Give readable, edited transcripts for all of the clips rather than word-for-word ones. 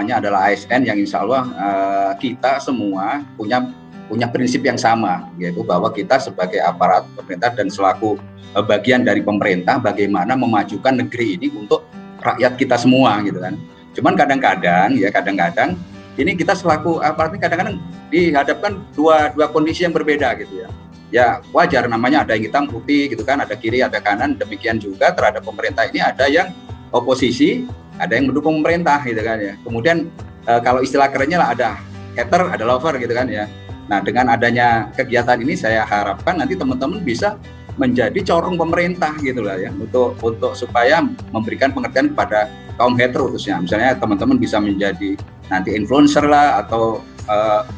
namanya adalah ASN yang insya Allah kita semua punya prinsip yang sama, yaitu bahwa kita sebagai aparat pemerintah dan selaku bagian dari pemerintah bagaimana memajukan negeri ini untuk rakyat kita semua gitu kan. Cuman kadang-kadang ini kita selaku aparat ini kadang-kadang dihadapkan dua kondisi yang berbeda gitu ya. Ya wajar, namanya ada yang hitam putih gitu kan, ada kiri ada kanan. Demikian juga terhadap pemerintah ini ada yang oposisi, ada yang mendukung pemerintah gitu kan ya. Kemudian kalau istilah kerennya lah ada hater, ada lover gitu kan ya. Nah dengan adanya kegiatan ini saya harapkan nanti teman-teman bisa menjadi corong pemerintah gitu lah ya, untuk supaya memberikan pengertian kepada kaum hater khususnya. Misalnya teman-teman bisa menjadi nanti influencer lah, atau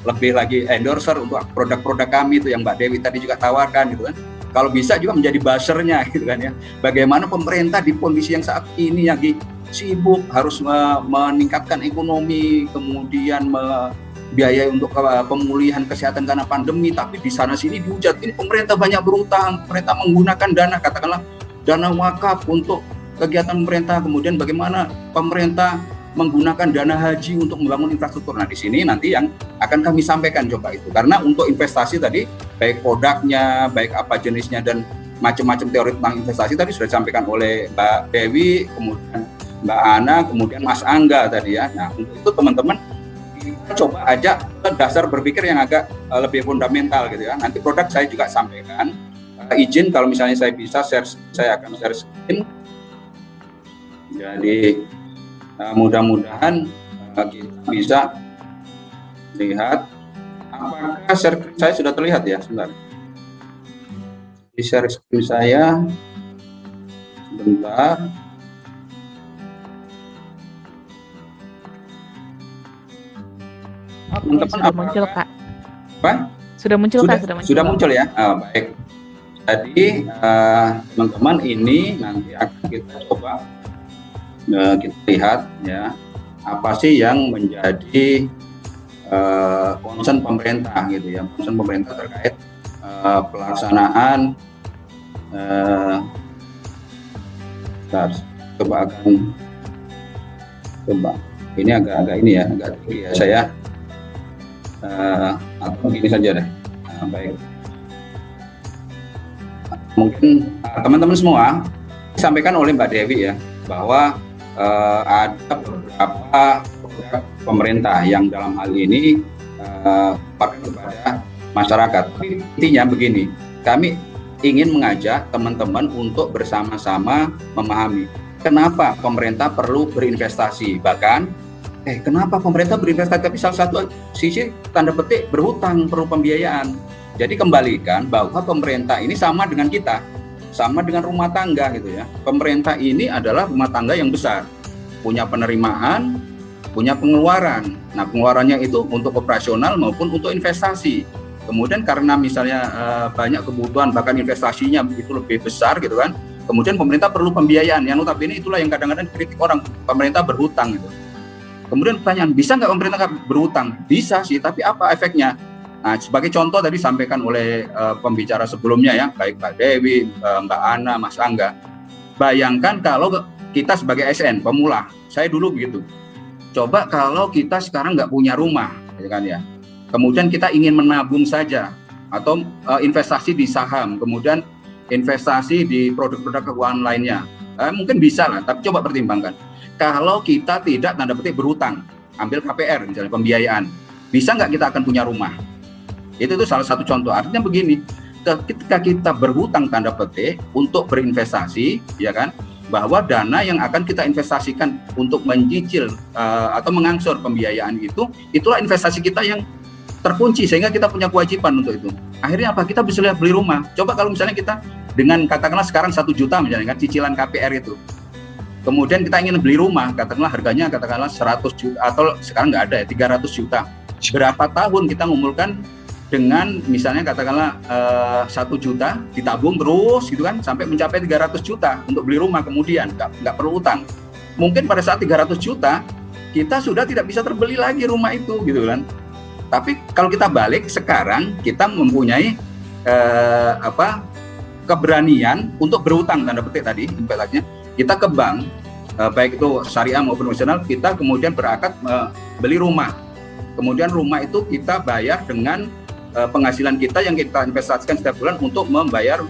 lebih lagi endorser untuk produk-produk kami itu yang Mbak Dewi tadi juga tawarkan gitu kan. Kalau bisa juga menjadi buzzer-nya gitu kan ya. Bagaimana pemerintah di kondisi yang saat ini lagi sibuk harus meningkatkan ekonomi, kemudian biaya untuk pemulihan kesehatan karena pandemi, tapi di sana sini dihujat, ini pemerintah banyak berutang, pemerintah menggunakan dana, katakanlah dana wakaf untuk kegiatan pemerintah, kemudian bagaimana pemerintah menggunakan dana haji untuk membangun infrastruktur. Nah di sini nanti yang akan kami sampaikan coba itu, karena untuk investasi tadi baik produknya, baik apa jenisnya dan macam-macam teori tentang investasi tadi sudah disampaikan oleh Mbak Dewi, kemudian Mbak Ana, kemudian Mas Angga tadi ya. Nah untuk itu teman-teman kita coba aja dasar berpikir yang agak lebih fundamental gitu ya. Nanti produk saya juga sampaikan. Izin kalau misalnya saya bisa share, saya akan share screen. Jadi mudah-mudahan kita bisa lihat apakah share screen saya sudah terlihat ya. Sebentar. Di share screen saya sebentar. Oke, sudah muncul Kak. Apa? Sudah muncul Kak, sudah muncul ya. Baik. Jadi teman-teman ini nanti akan kita coba kita lihat ya apa sih yang menjadi concern pemerintah gitu ya, concern pemerintah terkait pelaksanaan coba ini agak ini ya, agak tinggi ya saya atau begini saja deh. Baik, mungkin teman-teman semua disampaikan oleh Mbak Dewi ya bahwa ada beberapa produk pemerintah yang dalam hal ini pakai kepada masyarakat. Intinya begini, kami ingin mengajak teman-teman untuk bersama-sama memahami kenapa pemerintah perlu berinvestasi, bahkan kenapa pemerintah berinvestasi, tapi salah satu sisi tanda petik berhutang, perlu pembiayaan. Jadi kembalikan bahwa pemerintah ini sama dengan kita, sama dengan rumah tangga gitu ya. Pemerintah ini adalah rumah tangga yang besar, punya penerimaan, punya pengeluaran. Nah pengeluarannya itu untuk operasional maupun untuk investasi. Kemudian karena misalnya banyak kebutuhan, bahkan investasinya itu lebih besar gitu kan. Kemudian pemerintah perlu pembiayaan, yang notabene itulah yang kadang-kadang kritik orang, pemerintah berhutang gitu. Kemudian pertanyaan, bisa nggak pemerintah berhutang? Bisa sih, tapi apa efeknya? Nah, sebagai contoh tadi sampaikan oleh pembicara sebelumnya ya, baik Mbak Dewi, Mbak Ana, Mas Angga. Bayangkan kalau kita sebagai ASN, pemula, saya dulu begitu. Coba kalau kita sekarang nggak punya rumah, ya kan ya. Kemudian kita ingin menabung saja, atau investasi di saham, kemudian investasi di produk-produk keuangan lainnya. Mungkin bisa lah, tapi coba pertimbangkan. Kalau kita tidak tanda petik berhutang, ambil KPR misalnya pembiayaan, bisa nggak kita akan punya rumah? Itu salah satu contoh. Artinya begini, ketika kita berhutang tanda petik untuk berinvestasi, ya kan, bahwa dana yang akan kita investasikan untuk mencicil atau mengangsur pembiayaan itu, itulah investasi kita yang terkunci sehingga kita punya kewajiban untuk itu. Akhirnya apa? Kita bisa beli rumah. Coba kalau misalnya kita dengan katakanlah sekarang 1 juta misalnya kan cicilan KPR itu. Kemudian kita ingin beli rumah, katakanlah harganya 100 juta atau sekarang nggak ada ya 300 juta. Berapa tahun kita ngumpulkan dengan misalnya katakanlah 1 juta ditabung terus gitu kan sampai mencapai 300 juta untuk beli rumah, kemudian nggak perlu utang. Mungkin pada saat 300 juta kita sudah tidak bisa terbeli lagi rumah itu gitu kan. Tapi kalau kita balik sekarang kita mempunyai keberanian untuk berutang tanda petik tadi investasinya, kita ke bank baik itu syariah maupun konvensional, kita kemudian berakad beli rumah. Kemudian rumah itu kita bayar dengan penghasilan kita yang kita investasikan setiap bulan untuk membayar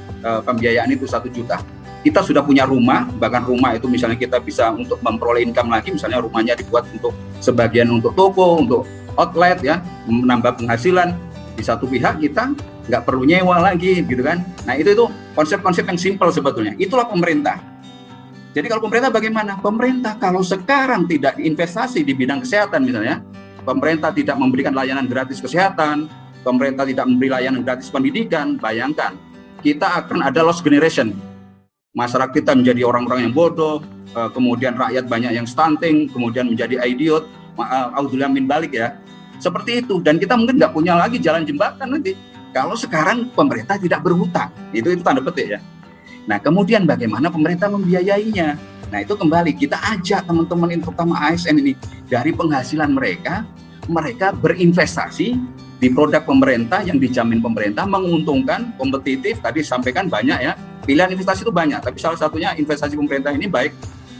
pembiayaan itu 1 juta. Kita sudah punya rumah, bahkan rumah itu misalnya kita bisa untuk memperoleh income lagi, misalnya rumahnya dibuat untuk sebagian untuk toko, untuk outlet ya, menambah penghasilan. Di satu pihak kita nggak perlu nyewa lagi gitu kan. Nah itu konsep-konsep yang simpel sebetulnya. Itulah pemerintah. Jadi kalau pemerintah bagaimana? Pemerintah kalau sekarang tidak investasi di bidang kesehatan misalnya, pemerintah tidak memberikan layanan gratis kesehatan, pemerintah tidak memberi layanan gratis pendidikan, bayangkan kita akan ada lost generation. Masyarakat kita menjadi orang-orang yang bodoh, kemudian rakyat banyak yang stunting, kemudian menjadi idiot, audzubillah min balik ya. Seperti itu, dan kita mungkin nggak punya lagi jalan jembatan nanti. Kalau sekarang pemerintah tidak berhutang, itu tanda petik ya. Nah kemudian bagaimana pemerintah membiayainya? Nah itu kembali kita ajak teman-teman ini, terutama ASN ini, dari penghasilan mereka berinvestasi di produk pemerintah yang dijamin pemerintah, menguntungkan, kompetitif. Tadi sampaikan banyak ya, pilihan investasi itu banyak, tapi salah satunya investasi pemerintah ini baik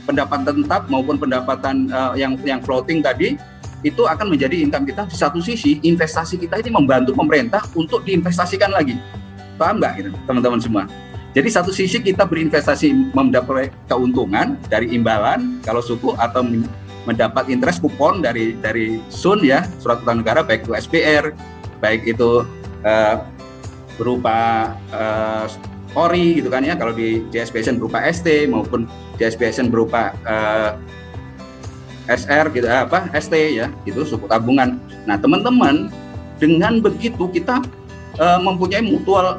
pendapatan tetap maupun pendapatan yang floating tadi, itu akan menjadi income kita. Di satu sisi investasi kita ini membantu pemerintah untuk diinvestasikan lagi. Paham nggak gitu, teman-teman semua? Jadi satu sisi kita berinvestasi mendapat keuntungan dari imbalan kalau suku, atau mendapat interest kupon dari SUN ya, surat utang negara, baik itu SPR, baik itu berupa ORI gitu kan ya, kalau di JSPSN berupa ST, maupun JSPSN berupa SR gitu, ST ya, itu suku tabungan. Nah teman-teman, dengan begitu kita mempunyai mutual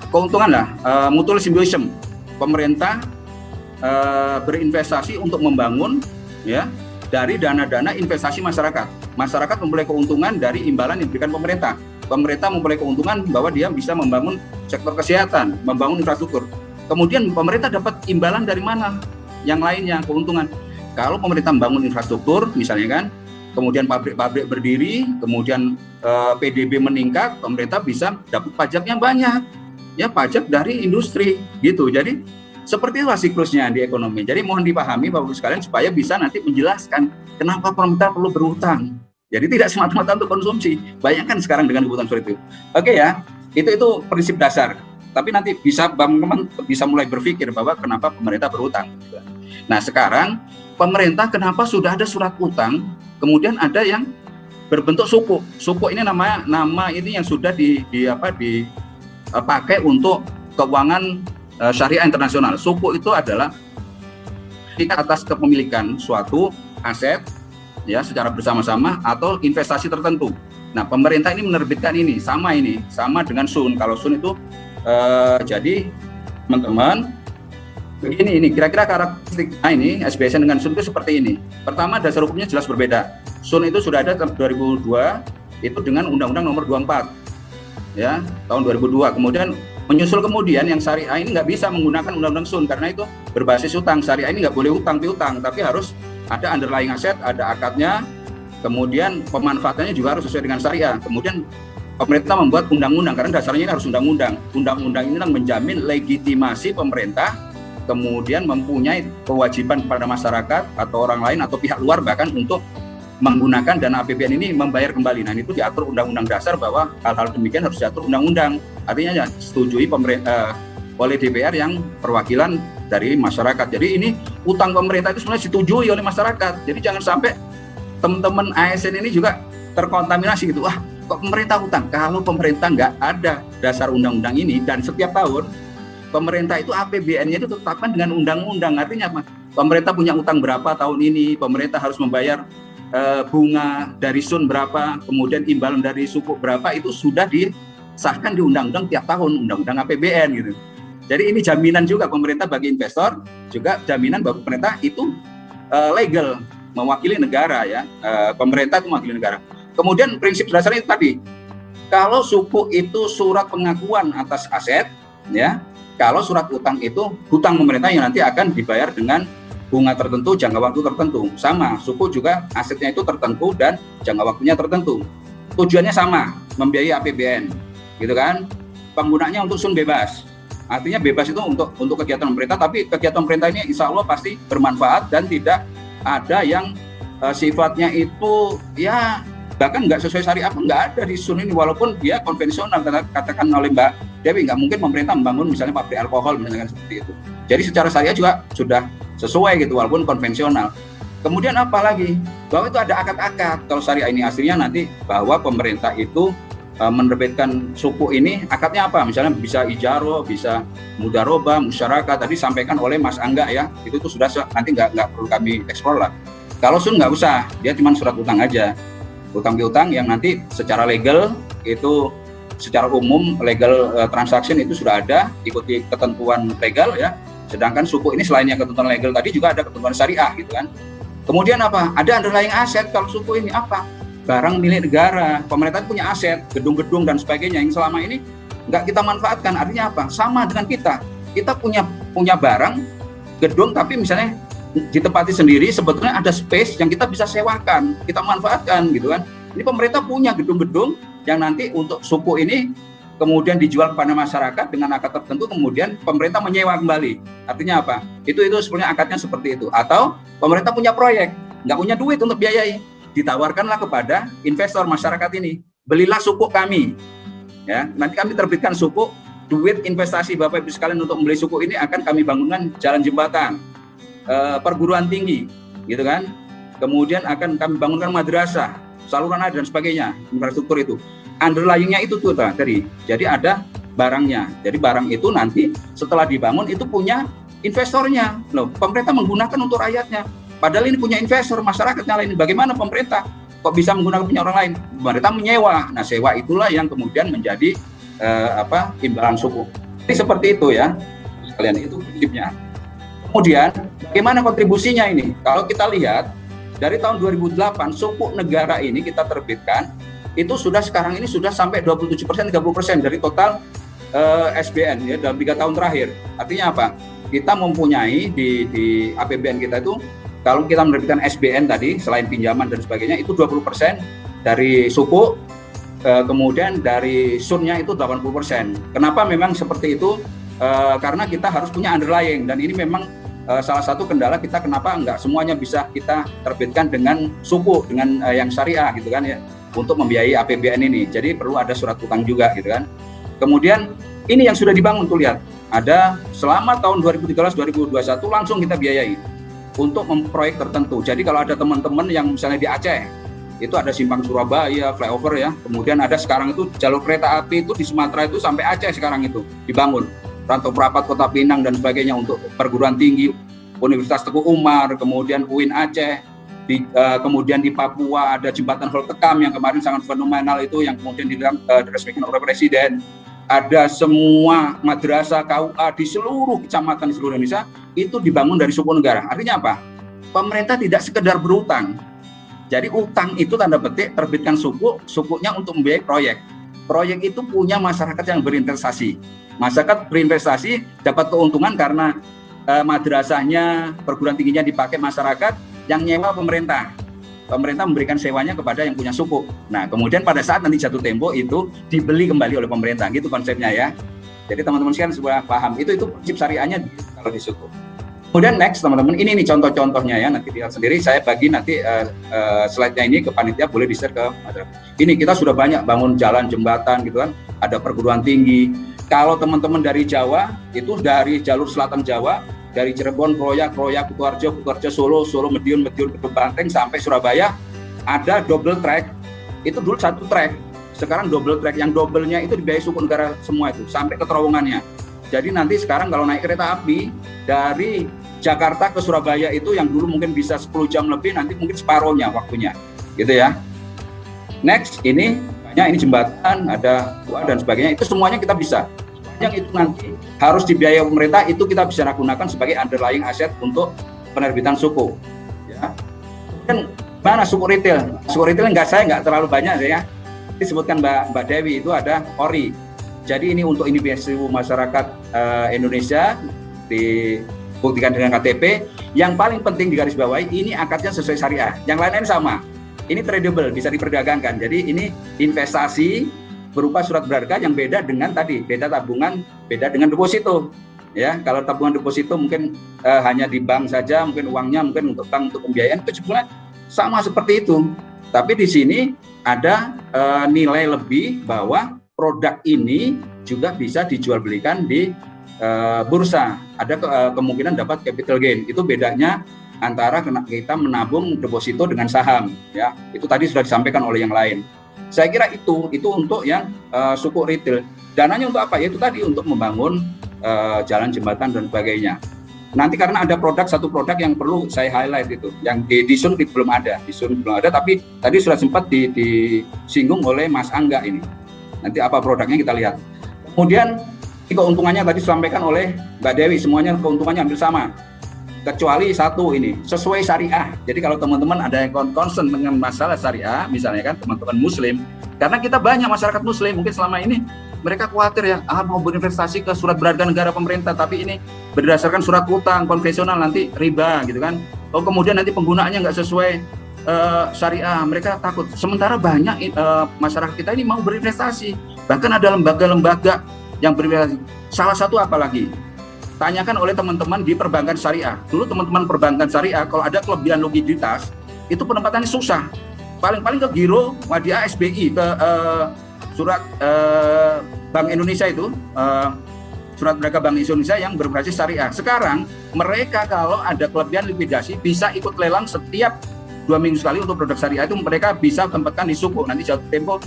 keuntungan lah, mutual symbiosis. Pemerintah berinvestasi untuk membangun ya dari dana-dana investasi masyarakat. Masyarakat memperoleh keuntungan dari imbalan yang diberikan pemerintah. Pemerintah memperoleh keuntungan bahwa dia bisa membangun sektor kesehatan, membangun infrastruktur. Kemudian pemerintah dapat imbalan dari mana? Yang lainnya keuntungan. Kalau pemerintah membangun infrastruktur misalnya kan, kemudian pabrik-pabrik berdiri, kemudian PDB meningkat, pemerintah bisa dapat pajaknya banyak. Ya pajak dari industri gitu. Jadi seperti itulah siklusnya di ekonomi. Jadi mohon dipahami Bapak Ibu sekalian supaya bisa nanti menjelaskan kenapa pemerintah perlu berhutang. Jadi tidak semata-mata untuk konsumsi. Bayangkan sekarang dengan kebutuhan seperti itu. Oke ya, itu prinsip dasar. Tapi nanti bisa teman-teman bisa mulai berpikir bahwa kenapa pemerintah berhutang. Nah sekarang pemerintah kenapa sudah ada surat utang, kemudian ada yang berbentuk suku. Suku ini nama ini yang sudah dipakai untuk keuangan syariah internasional. Suku itu adalah tingkat atas kepemilikan suatu aset ya secara bersama-sama atau investasi tertentu. Nah, pemerintah ini menerbitkan ini sama dengan SUN. Kalau SUN itu jadi teman-teman begini, ini kira-kira karakteristik ini SBSN dengan SUN itu seperti ini. Pertama, dasar hukumnya jelas berbeda. SUN itu sudah ada tahun 2002 itu dengan Undang-Undang Nomor 24 ya tahun 2002. Kemudian menyusul kemudian yang syariah ini nggak bisa menggunakan Undang-Undang SUN karena itu berbasis utang. Syariah ini nggak boleh utang piutang, tapi harus ada underlying aset, ada akadnya, kemudian pemanfaatannya juga harus sesuai dengan syariah. Kemudian pemerintah membuat undang-undang karena dasarnya ini harus undang-undang. Undang-undang ini menjamin legitimasi pemerintah, kemudian mempunyai kewajiban kepada masyarakat atau orang lain atau pihak luar bahkan untuk menggunakan dana APBN ini membayar kembali. Nah itu diatur Undang-Undang Dasar bahwa hal-hal demikian harus diatur undang-undang. Artinya ya setujui pemerintah oleh DPR yang perwakilan dari masyarakat. Jadi ini utang pemerintah itu sebenarnya disetujui oleh masyarakat. Jadi jangan sampai teman-teman ASN ini juga terkontaminasi gitu. Wah kok pemerintah utang? Kalau pemerintah nggak ada dasar undang-undang ini dan setiap tahun pemerintah itu APBN-nya itu ditetapkan dengan undang-undang. Artinya apa? Pemerintah punya utang berapa tahun ini, pemerintah harus membayar bunga dari SUN berapa, kemudian imbalan dari suku berapa, itu sudah disahkan di undang-undang tiap tahun, undang-undang APBN gitu. Jadi ini jaminan juga pemerintah bagi investor, juga jaminan bahwa pemerintah itu legal, mewakili negara ya, pemerintah itu mewakili negara. Kemudian prinsip dasarnya itu tadi, kalau suku itu surat pengakuan atas aset, ya, kalau surat utang itu hutang pemerintah yang nanti akan dibayar dengan bunga tertentu, jangka waktu tertentu. Sama, suku juga asetnya itu tertentu dan jangka waktunya tertentu. Tujuannya sama, membiayai APBN, gitu kan? Penggunaannya untuk SUN bebas. Artinya bebas itu untuk kegiatan pemerintah, tapi kegiatan pemerintah ini insya Allah pasti bermanfaat dan tidak ada yang sifatnya itu ya bahkan nggak sesuai syariah pun nggak ada di Sun ini, walaupun dia konvensional. Katakan oleh Mbak Dewi, nggak mungkin pemerintah membangun misalnya pabrik alkohol misalkan seperti itu. Jadi secara syariah juga sudah sesuai gitu walaupun konvensional. Kemudian apa lagi? Bahwa itu ada akad-akad. Kalau syariah ini aslinya nanti bahwa pemerintah itu menerbitkan suku ini akadnya apa? Misalnya bisa ijaro, bisa mudaroba, musyarakat. Tadi sampaikan oleh Mas Angga ya, itu tuh sudah nanti nggak perlu kami eksplor lah. Kalau Sun nggak usah, dia cuma surat utang aja. Utang piutang yang nanti secara legal itu secara umum legal transaction itu sudah ada, ikuti ketentuan legal ya. Sedangkan suku ini selainnya ketentuan legal tadi juga ada ketentuan syariah gitu kan. Kemudian apa? Ada underlying aset kalau suku ini apa? Barang milik negara. Pemerintah punya aset, gedung-gedung dan sebagainya yang selama ini nggak kita manfaatkan. Artinya apa? Sama dengan kita. Kita punya barang, gedung, tapi misalnya ditempati sendiri, sebetulnya ada space yang kita bisa sewakan, kita manfaatkan gitu kan. Ini pemerintah punya gedung-gedung yang nanti untuk suku ini kemudian dijual kepada masyarakat dengan akad tertentu, kemudian pemerintah menyewa kembali. Artinya apa? Itu sebenarnya akadnya seperti itu. Atau pemerintah punya proyek, nggak punya duit untuk biayai, ditawarkanlah kepada investor masyarakat ini, belilah suku kami. Ya, nanti kami terbitkan suku, duit investasi Bapak Ibu sekalian untuk membeli suku ini akan kami bangunkan jalan jembatan, perguruan tinggi, gitu kan. Kemudian akan kami bangunkan madrasah, saluran air dan sebagainya, infrastruktur itu. Underlying-nya itu tuh tadi. Jadi ada barangnya. Jadi barang itu nanti setelah dibangun itu punya investornya. Loh, pemerintah menggunakan untuk rakyatnya. Padahal ini punya investor, masyarakat nyalain. Bagaimana pemerintah kok bisa menggunakan punya orang lain? Pemerintah menyewa. Nah, sewa itulah yang kemudian menjadi imbalan suku. Jadi seperti itu ya. Kalian itu prinsipnya. Kemudian bagaimana kontribusinya ini? Kalau kita lihat dari tahun 2008 suku negara ini kita terbitkan itu sekarang ini sudah sampai 27%, 30% dari total SBN ya dalam 3 tahun terakhir. Artinya apa? Kita mempunyai di APBN kita itu kalau kita menerbitkan SBN tadi selain pinjaman dan sebagainya itu 20% dari suku, kemudian dari Sunnya itu 80%. Kenapa memang seperti itu? Karena kita harus punya underlying dan ini memang salah satu kendala kita kenapa enggak semuanya bisa kita terbitkan dengan suku, dengan yang syariah gitu kan ya, untuk membiayai APBN ini. Jadi perlu ada surat utang juga gitu kan. Kemudian ini yang sudah dibangun tuh lihat, ada selama tahun 2013-2021 langsung kita biayai untuk memproyek tertentu. Jadi kalau ada teman-teman yang misalnya di Aceh, itu ada Simpang Surabaya, flyover ya, kemudian ada sekarang itu jalur kereta api itu di Sumatera itu sampai Aceh sekarang itu dibangun. Rantau Perapat, Kota Pinang dan sebagainya untuk perguruan tinggi, Universitas Teguh Umar, kemudian UIN Aceh, kemudian di Papua ada jembatan Holtekam yang kemarin sangat fenomenal itu yang kemudian diresmikan oleh Presiden. Ada semua madrasah KUA di seluruh kecamatan di seluruh Indonesia itu dibangun dari suku negara. Artinya apa? Pemerintah tidak sekedar berutang. Jadi utang itu tanda petik terbitkan sukunya untuk membiayai proyek. Proyek itu punya masyarakat yang berinvestasi. Masyarakat berinvestasi dapat keuntungan karena madrasahnya, perguruan tingginya dipakai masyarakat, yang nyewa pemerintah. Pemerintah memberikan sewanya kepada yang punya suku. Nah, kemudian pada saat nanti jatuh tempo itu dibeli kembali oleh pemerintah. Gitu konsepnya ya. Jadi teman-teman sekalian sudah paham. Itu prinsip syariahnya kalau di suku. Kemudian next teman-teman, ini nih contoh-contohnya ya. Nanti lihat sendiri, saya bagi nanti slide-nya ini ke panitia, boleh di-share ke masyarakat. Ini kita sudah banyak bangun jalan, jembatan gitu kan. Ada perguruan tinggi. Kalau teman-teman dari Jawa, itu dari jalur selatan Jawa, dari Cirebon, Kroyak, Kutoarjo, Solo, Madiun, Kedung Banteng sampai Surabaya, ada double track. Itu dulu satu track, sekarang double track. Yang double-nya itu dibiayai suku negara semua itu, sampai ke terowongannya. Jadi nanti sekarang kalau naik kereta api dari Jakarta ke Surabaya itu yang dulu mungkin bisa 10 jam lebih, nanti mungkin separuhnya waktunya, gitu ya. Next, ini jembatan, ada dan sebagainya, itu semuanya kita bisa. Yang itu nanti harus dibiayai pemerintah, itu kita bisa gunakan sebagai underlying aset untuk penerbitan suku. Ya. Dan mana suku retail? Suku retail saya nggak terlalu banyak ya. Disebutkan Mbak Dewi itu ada ORI. Jadi ini untuk individu masyarakat Indonesia dibuktikan dengan KTP. Yang paling penting digarisbawahi ini akadnya sesuai syariah. Yang lain-lain sama. Ini tradable, bisa diperdagangkan. Jadi ini investasi berupa surat berharga yang beda dengan tadi, beda tabungan, beda dengan deposito. Ya, kalau tabungan deposito mungkin hanya di bank saja, mungkin uangnya mungkin untuk bank untuk pembiayaan, itu sebenarnya sama seperti itu. Tapi di sini ada nilai lebih bahwa produk ini juga bisa dijual belikan di bursa. Ada kemungkinan dapat capital gain. Itu bedanya antara kita menabung deposito dengan saham. Ya, itu tadi sudah disampaikan oleh yang lain. Saya kira itu untuk yang suku retail. Dananya untuk apa? Yaitu tadi untuk membangun jalan, jembatan dan sebagainya. Nanti karena ada satu produk yang perlu saya highlight itu, yang di Sun belum ada, tapi tadi sudah sempat disinggung oleh Mas Angga ini. Nanti apa produknya kita lihat. Kemudian keuntungannya tadi disampaikan oleh Mbak Dewi, semuanya keuntungannya hampir sama. Kecuali satu ini, sesuai syariah. Jadi kalau teman-teman ada yang concern dengan masalah syariah, misalnya kan teman-teman muslim, karena kita banyak masyarakat muslim, mungkin selama ini mereka khawatir ya, mau berinvestasi ke surat berharga negara pemerintah, tapi ini berdasarkan surat utang konvensional nanti riba gitu kan. Oh kemudian nanti penggunaannya nggak sesuai syariah, mereka takut. Sementara banyak masyarakat kita ini mau berinvestasi, bahkan ada lembaga-lembaga yang berinvestasi. Salah satu apalagi, tanyakan oleh teman-teman di perbankan syariah. Dulu teman-teman perbankan syariah kalau ada kelebihan likuiditas, itu penempatannya susah. Paling-paling ke giro, Wadiah, SBI, ke surat Bank Indonesia itu, surat berharga Bank Indonesia yang berbasis syariah. Sekarang mereka kalau ada kelebihan likuidasi bisa ikut lelang setiap 2 minggu sekali untuk produk syariah, itu mereka bisa tempatkan di suku. Nanti jatuh tempo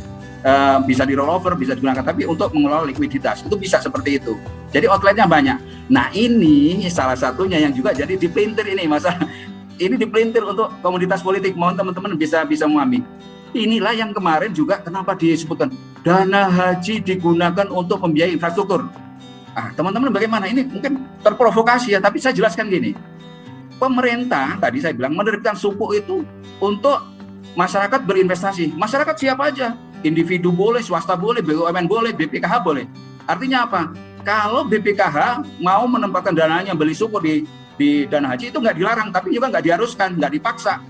bisa di rollover, bisa digunakan, tapi untuk mengelola likuiditas itu bisa seperti itu. Jadi outletnya banyak. Nah ini salah satunya yang juga jadi dipelintir ini, masalah ini dipelintir untuk komoditas politik. Mohon teman-teman bisa memahami. Inilah yang kemarin juga kenapa disebutkan dana haji digunakan untuk membiayai infrastruktur. Teman-teman bagaimana? Ini mungkin terprovokasi ya, tapi saya jelaskan gini. Pemerintah tadi saya bilang menerbitkan suku itu untuk masyarakat berinvestasi. Masyarakat siapa aja? Individu boleh, swasta boleh, BUMN boleh, BPKH boleh. Artinya apa? Kalau BPKH mau menempatkan dananya beli suku di dana haji itu nggak dilarang, tapi juga nggak diharuskan, nggak dipaksa.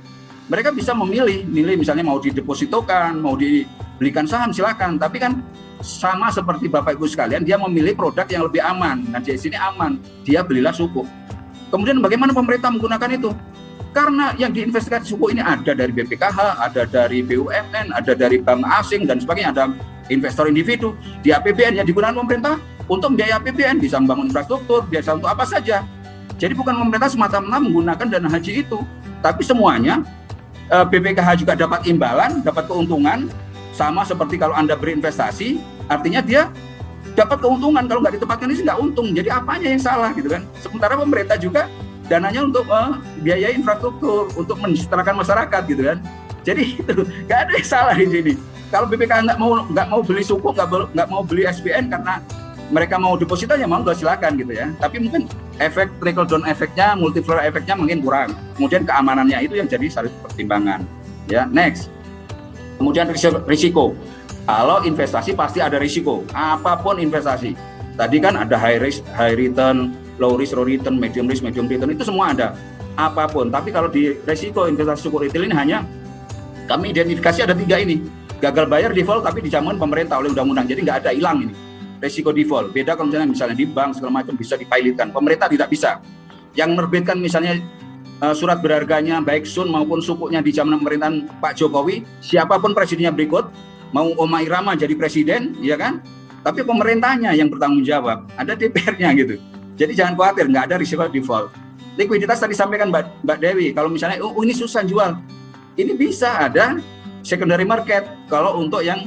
Mereka bisa memilih misalnya mau didepositokan, mau dibelikan saham silakan. Tapi kan sama seperti Bapak Ibu sekalian, dia memilih produk yang lebih aman. Nah di sini aman, dia belilah suku. Kemudian bagaimana pemerintah menggunakan itu? Karena yang diinvestasikan suku ini ada dari BPKH, ada dari BUMN, ada dari bank asing dan sebagainya, ada investor individu. Di APBN yang digunakan pemerintah untuk biaya APBN, bisa membangun infrastruktur, bisa untuk apa saja. Jadi bukan pemerintah semata-mata menggunakan dana haji itu, tapi semuanya. BPKH juga dapat imbalan, dapat keuntungan, sama seperti kalau Anda berinvestasi, artinya dia dapat keuntungan. Kalau nggak ditempatkan ini nggak untung, jadi apanya yang salah gitu kan? Sementara pemerintah juga dananya untuk biaya infrastruktur, untuk mensejahterakan masyarakat gitu kan? Jadi itu nggak ada yang salah di sini. Kalau BPKH nggak mau beli suku, nggak mau beli SBN karena mereka mau deposito ya mau silakan gitu ya. Tapi mungkin efek trickle down efeknya, multiplier efeknya mungkin kurang. Kemudian keamanannya itu yang jadi satu pertimbangan. Ya, next. Kemudian risiko. Kalau investasi pasti ada risiko. Apapun investasi. Tadi kan ada high risk, high return, low risk, low return, medium risk, medium return, itu semua ada. Apapun. Tapi kalau di risiko investasi suku retail ini hanya kami identifikasi ada 3 ini. Gagal bayar, default, tapi dijamin pemerintah oleh undang-undang. Jadi nggak ada hilang ini. Resiko default. Beda kalau misalnya di bank segala macam bisa dipilotkan. Pemerintah tidak bisa. Yang menerbitkan misalnya surat berharganya baik Sun maupun sukunya di zaman pemerintahan Pak Jokowi, siapapun presidennya berikut, mau Oma Irama jadi presiden, ya kan? Tapi pemerintahnya yang bertanggung jawab. Ada DPR-nya gitu. Jadi jangan khawatir, nggak ada risiko default. Likuiditas tadi sampaikan Mbak Dewi, kalau misalnya ini susah jual, ini bisa ada secondary market kalau untuk yang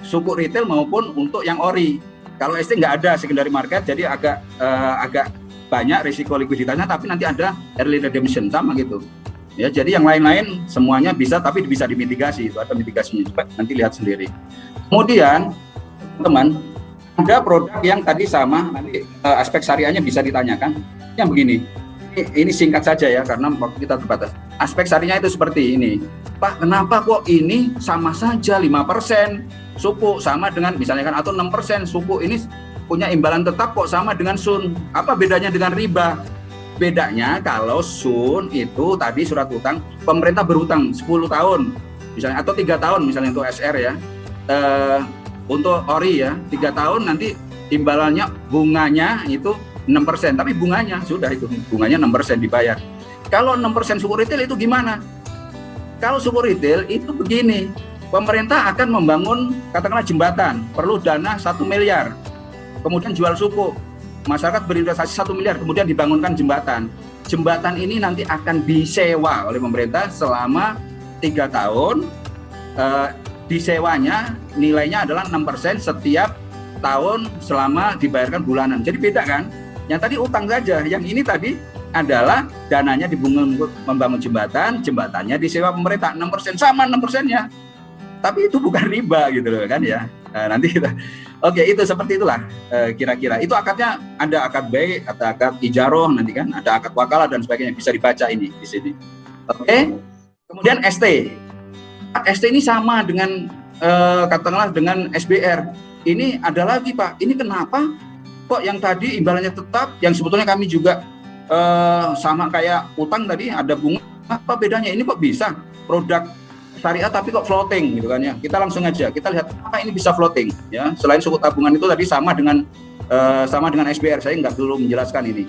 suku retail maupun untuk yang ori. Kalau ST nggak ada secondary market, jadi agak banyak risiko likuiditasnya, tapi nanti ada early redemption sama gitu. Ya, jadi yang lain-lain semuanya bisa, tapi bisa dimitigasi. Itu ada mitigasinya juga, nanti lihat sendiri. Kemudian teman, ada produk yang tadi sama, nanti aspek syariahnya bisa ditanyakan. Yang begini. Ini singkat saja ya, karena waktu kita terbatas. Aspek syariahnya itu seperti ini. Pak, kenapa kok ini sama saja 5% suku sama dengan misalnya kan atau 6% suku ini punya imbalan tetap kok sama dengan Sun? Apa bedanya dengan riba? Bedanya kalau Sun itu tadi surat utang, pemerintah berutang 10 tahun misalnya atau 3 tahun misalnya untuk SR ya. untuk ori ya 3 tahun nanti imbalannya bunganya itu 6%, tapi bunganya sudah itu bunganya 6% dibayar. Kalau 6% suku retail itu gimana? Kalau suku retail itu begini, pemerintah akan membangun katakanlah jembatan, perlu dana 1 miliar, kemudian jual suku, masyarakat berinvestasi 1 miliar, kemudian dibangunkan jembatan. Jembatan ini nanti akan disewa oleh pemerintah selama 3 tahun. Disewanya nilainya adalah 6% setiap tahun selama dibayarkan bulanan. Jadi beda kan? Yang tadi utang saja, yang ini tadi adalah dananya dibangun membangun jembatan, jembatannya disewa pemerintah 6%, sama 6%-nya. Tapi itu bukan riba gitu loh kan ya. Nanti kita oke, itu seperti itulah kira-kira. Itu akadnya ada akad baik, ada akad ijaroh nanti kan, ada akad wakalah dan sebagainya, bisa dibaca ini di sini. Oke. Kemudian ST. ST ini sama dengan katakanlah dengan SBR. Ini ada lagi Pak. Ini kenapa kok yang tadi imbalannya tetap, yang sebetulnya kami juga sama kayak utang tadi ada bunga, apa bedanya? Ini kok bisa produk syariah tapi kok floating gitu kan ya. Kita langsung aja kita lihat apa ini bisa floating ya. Selain suku tabungan itu tadi sama dengan SBR, saya nggak dulu menjelaskan ini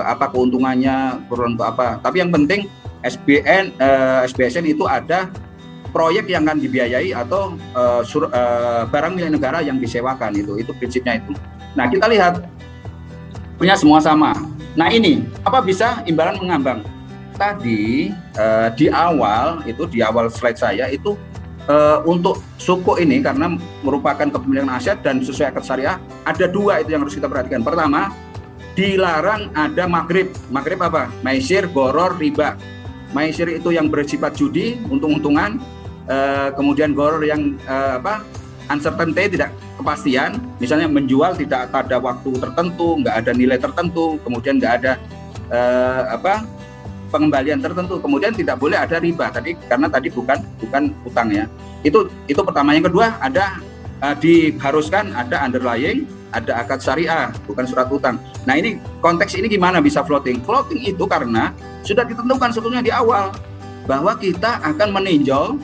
apa keuntungannya, untuk apa. Tapi yang penting SBSN itu ada proyek yang akan dibiayai atau barang milik negara yang disewakan, itu prinsipnya itu. Nah kita lihat punya semua sama. Nah ini apa bisa imbalan mengambang? Tadi di awal slide saya itu untuk suku ini karena merupakan kepemilikan aset dan sesuai akad syariah, ada 2 itu yang harus kita perhatikan. Pertama, dilarang ada maghrib. Maghrib apa? Maisir, goror, riba. Maisir itu yang bersifat judi, untung-untungan. Kemudian goror yang uncertainty, tidak kepastian, misalnya menjual tidak ada waktu tertentu, nggak ada nilai tertentu, kemudian nggak ada pengembalian tertentu, kemudian tidak boleh ada riba tadi karena tadi bukan utang ya. Itu pertama. Yang kedua ada diharuskan ada underlying, ada akad syariah, bukan surat utang. Nah ini konteks ini gimana bisa floating? Floating itu karena sudah ditentukan sebetulnya di awal bahwa kita akan meninjau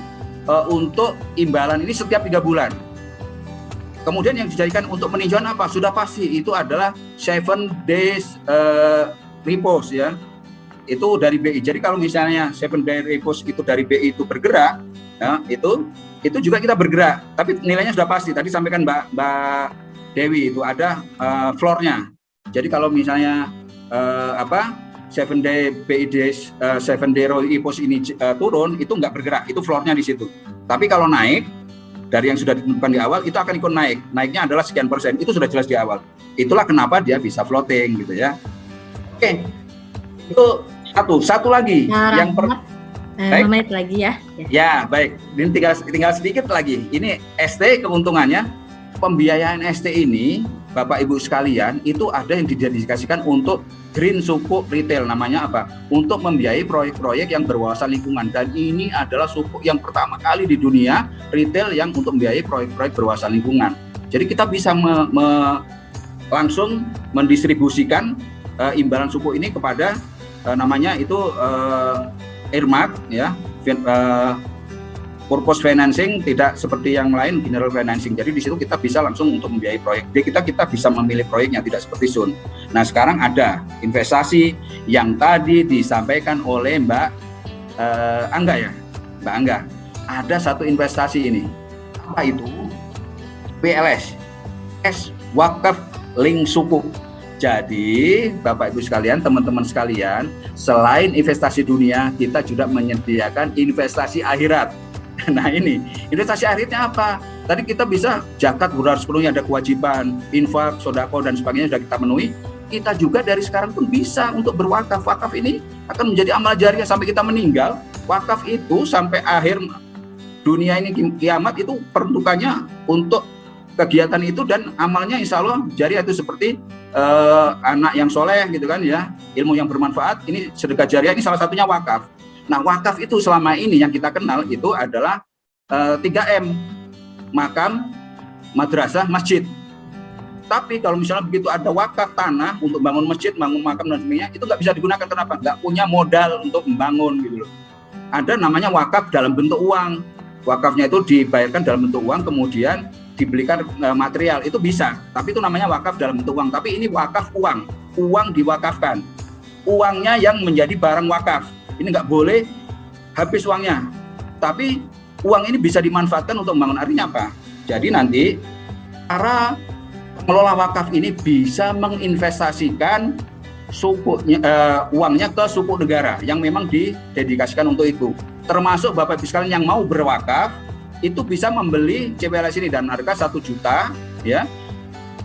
untuk imbalan ini setiap 3 bulan. Kemudian yang dijadikan untuk peninjauan apa? Sudah pasti itu adalah 7 days repos ya. Itu dari BI. Jadi kalau misalnya 7 days repos itu dari BI itu bergerak, ya, itu juga kita bergerak. Tapi nilainya sudah pasti. Tadi sampaikan Mbak Dewi itu ada floor-nya. Jadi kalau misalnya 7 day BI days 7 day repos ini turun, itu nggak bergerak. Itu floor-nya di situ. Tapi kalau naik dari yang sudah ditentukan di awal itu akan ikut naik. Naiknya adalah sekian persen. Itu sudah jelas di awal. Itulah kenapa dia bisa floating gitu ya. Oke. Itu satu lagi yang menit lagi ya. Ya, baik. Ini tinggal sedikit lagi. Ini ST keuntungannya, pembiayaan ST ini Bapak Ibu sekalian itu ada yang didedikasikan untuk green suku retail, namanya apa? Untuk membiayai proyek-proyek yang berwawasan lingkungan, dan ini adalah suku yang pertama kali di dunia retail yang untuk membiayai proyek-proyek berwawasan lingkungan. Jadi kita bisa langsung mendistribusikan imbalan suku ini kepada namanya itu earmark ya, purpose financing, tidak seperti yang lain general financing. Jadi di situ kita bisa langsung untuk membiayai proyek. Jadi kita bisa memilih proyeknya, tidak seperti Sun. Nah sekarang ada investasi yang tadi disampaikan oleh Mbak Angga ya, Mbak Angga. Ada satu investasi ini, apa itu? PLS, wakaf link suku. Jadi Bapak Ibu sekalian, teman-teman sekalian, selain investasi dunia, kita juga menyediakan investasi akhirat. Nah ini, investasi akhiratnya apa? Tadi kita bisa zakat harus sepenuhnya ada kewajiban, infak, sodako dan sebagainya sudah kita penuhi. Kita juga dari sekarang pun bisa untuk berwakaf. Wakaf ini akan menjadi amal jariah sampai kita meninggal. Wakaf itu sampai akhir dunia ini kiamat itu peruntukannya untuk kegiatan itu, dan amalnya insya Allah jariah itu seperti anak yang soleh gitu kan ya, ilmu yang bermanfaat. Ini sedekah jariah, ini salah satunya wakaf. Nah wakaf itu selama ini yang kita kenal itu adalah 3M, makam, madrasah, masjid. Tapi kalau misalnya begitu ada wakaf tanah untuk bangun masjid, bangun makam dan sebagainya, itu nggak bisa digunakan. Kenapa? Nggak punya modal untuk membangun gitu loh. Ada namanya wakaf dalam bentuk uang. Wakafnya itu dibayarkan dalam bentuk uang, kemudian dibelikan material, itu bisa. Tapi itu namanya wakaf dalam bentuk uang. Tapi ini wakaf uang diwakafkan. Uangnya yang menjadi barang wakaf. Ini nggak boleh habis uangnya. Tapi uang ini bisa dimanfaatkan untuk membangun. Artinya apa? Jadi nanti para pengelola wakaf ini bisa menginvestasikan uangnya ke sukuk negara yang memang didedikasikan untuk itu. Termasuk Bapak Ibu sekalian yang mau berwakaf itu bisa membeli CPLS ini dan harga 1 juta ya.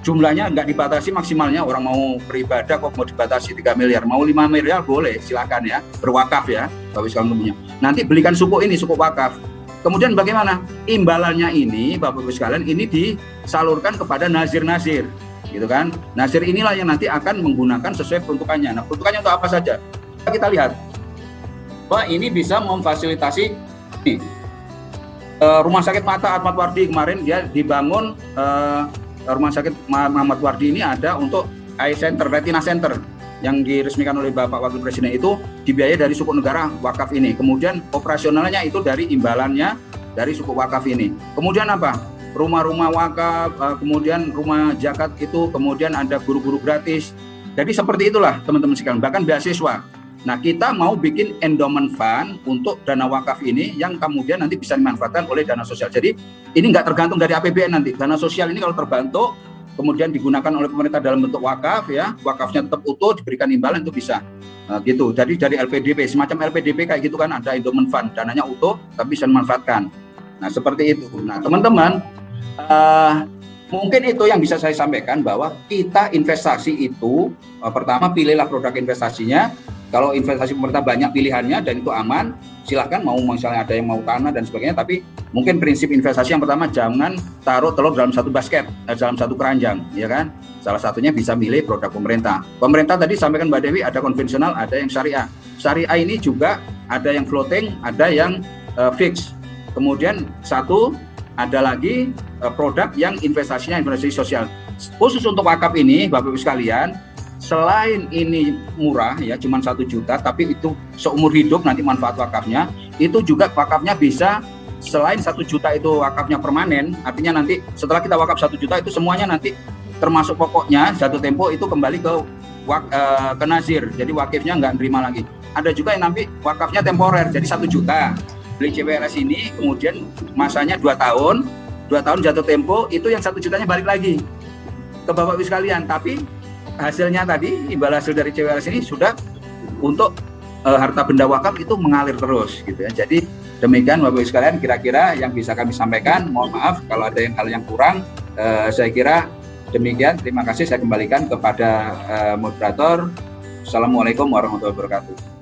Jumlahnya nggak dibatasi maksimalnya, orang mau beribadah kok mau dibatasi 3 miliar, mau 5 miliar boleh, silakan ya, berwakaf ya Bapak Ibu sekalian punya. Nanti belikan sukuk ini, sukuk wakaf. Kemudian bagaimana? Imbalannya ini Bapak Ibu sekalian ini disalurkan kepada nazir-nazir. Gitu kan? Nazir inilah yang nanti akan menggunakan sesuai peruntukannya. Nah, peruntukannya untuk apa saja? Kita lihat. Bahwa ini bisa memfasilitasi nih, Rumah Sakit Mata Ahmad Wardi kemarin dia dibangun, Rumah Sakit Muhammad Wardi ini ada untuk eye center, retina center yang diresmikan oleh Bapak Wakil Presiden itu dibiayai dari sukuk negara wakaf ini. Kemudian operasionalnya itu dari imbalannya dari sukuk wakaf ini. Kemudian apa? Rumah-rumah wakaf, kemudian rumah zakat itu, kemudian ada guru-guru gratis. Jadi seperti itulah teman-teman sekalian, bahkan beasiswa. Nah, kita mau bikin endowment fund untuk dana wakaf ini yang kemudian nanti bisa dimanfaatkan oleh dana sosial. Jadi ini nggak tergantung dari APBN nanti. Dana sosial ini kalau terbantu, kemudian digunakan oleh pemerintah dalam bentuk wakaf ya, wakafnya tetap utuh, diberikan imbalan itu bisa. Nah, gitu. Jadi dari LPDP, semacam LPDP kayak gitu kan, ada endowment fund, dananya utuh tapi bisa dimanfaatkan. Nah, seperti itu. Nah, teman-teman, mungkin itu yang bisa saya sampaikan bahwa kita investasi itu pertama pilihlah produk investasinya. Kalau investasi pemerintah banyak pilihannya dan itu aman, silahkan mau misalnya ada yang mau tanah dan sebagainya. Tapi mungkin prinsip investasi yang pertama jangan taruh telur dalam satu basket, dalam satu keranjang, ya kan? Salah satunya bisa milih produk pemerintah. Pemerintah tadi sampaikan Mbak Dewi ada konvensional, ada yang syariah. Syariah ini juga ada yang floating, ada yang fix. Kemudian ada lagi produk yang investasinya investasi sosial. Khusus untuk wakaf ini, Bapak Ibu sekalian, selain ini murah ya, cuma 1 juta, tapi itu seumur hidup nanti manfaat wakafnya. Itu juga wakafnya bisa selain 1 juta itu wakafnya permanen, artinya nanti setelah kita wakaf 1 juta itu semuanya nanti termasuk pokoknya jatuh tempo itu kembali ke nazir. Jadi wakifnya nggak nerima lagi. Ada juga yang nanti wakafnya temporer, jadi 1 juta. Beli CPLS ini kemudian masanya 2 tahun jatuh tempo, itu yang 1 jutanya balik lagi ke Bapak Ibu sekalian. Tapi hasilnya tadi, imbal hasil dari CPLS ini sudah untuk harta benda wakaf itu mengalir terus gitu ya. Jadi demikian Bapak Ibu sekalian kira-kira yang bisa kami sampaikan. Mohon maaf kalau ada hal yang kurang. Saya kira demikian. Terima kasih, saya kembalikan kepada moderator. Assalamualaikum warahmatullahi wabarakatuh.